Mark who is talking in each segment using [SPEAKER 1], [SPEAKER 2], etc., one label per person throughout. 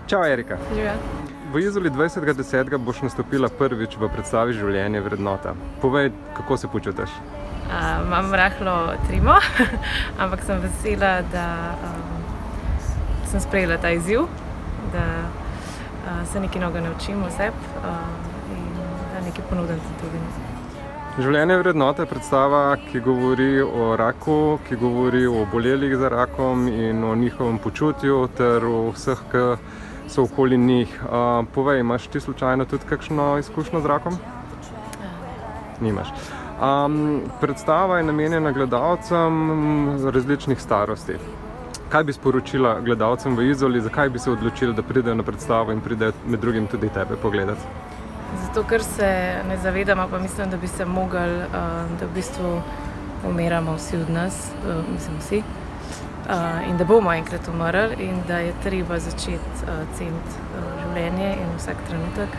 [SPEAKER 1] Čau, Erika.
[SPEAKER 2] Živijo.
[SPEAKER 1] V Izoli 20.10. boš nastopila prvič v predstavi Življenje vrednota. Povej, kako se počutiš?
[SPEAKER 2] Imam rahlo trimo, ampak sem vesela, da sem sprejela ta izziv, da se nekaj novega naučim o sebi in da nekaj ponudim tudi.
[SPEAKER 1] Življenje vrednota je predstava, ki govori o raku, ki govori o obolelih za rakom in o njihovem počutju ter o vseh, ki so okoli njih. Povej, imaš ti slučajno tudi kakšno izkušnjo z rakom? Nimaš. Predstava je namenjena gledalcem različnih starosti. Kaj bi sporočila gledalcem v Izoli, zakaj bi se odločili, da pridejo na predstavo in pridejo med drugim tudi tebe pogledati?
[SPEAKER 2] Zato, ker se ne zavedamo, pa mislim, da bi se mogli, da v bistvu umiramo vsi od nas, mislim vsi, in da bomo enkrat umrli in da je treba začeti ceniti življenje in vsak trenutek,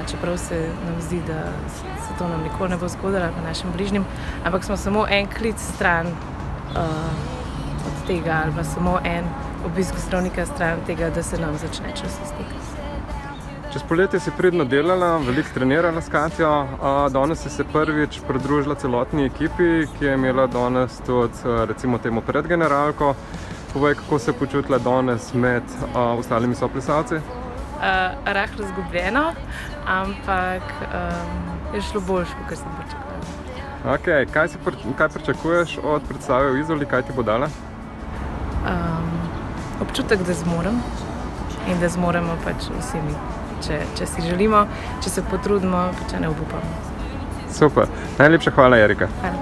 [SPEAKER 2] čeprav se nam zdi, da se to nam nikoli ne bo zgodilo ali pa našim bližnjim, ampak smo samo en klic stran od tega ali pa samo en obisk zdravnika stran tega, da se nam začne čas iztekati.
[SPEAKER 1] Čez poletje si pridno delala, veliko trenirala s Katjo, danes si se prvič pridružila celotni ekipi, ki je imela danes tudi recimo temu predgeneralko. Povej, kako se je počutila danes med ostalimi soplesalci?
[SPEAKER 2] Rahlo izgubljeno, ampak je šlo boljše, kot sem pričakovala.
[SPEAKER 1] Okay. Kaj pričakuješ od predstave v Izoli, kaj ti bo dala?
[SPEAKER 2] Občutek, da zmorem in da zmoremo pač vsi mi. Če si želimo, če se potrudimo, pa če ne obupamo.
[SPEAKER 1] Super. Najlepša hvala, Erika.
[SPEAKER 2] Hvala.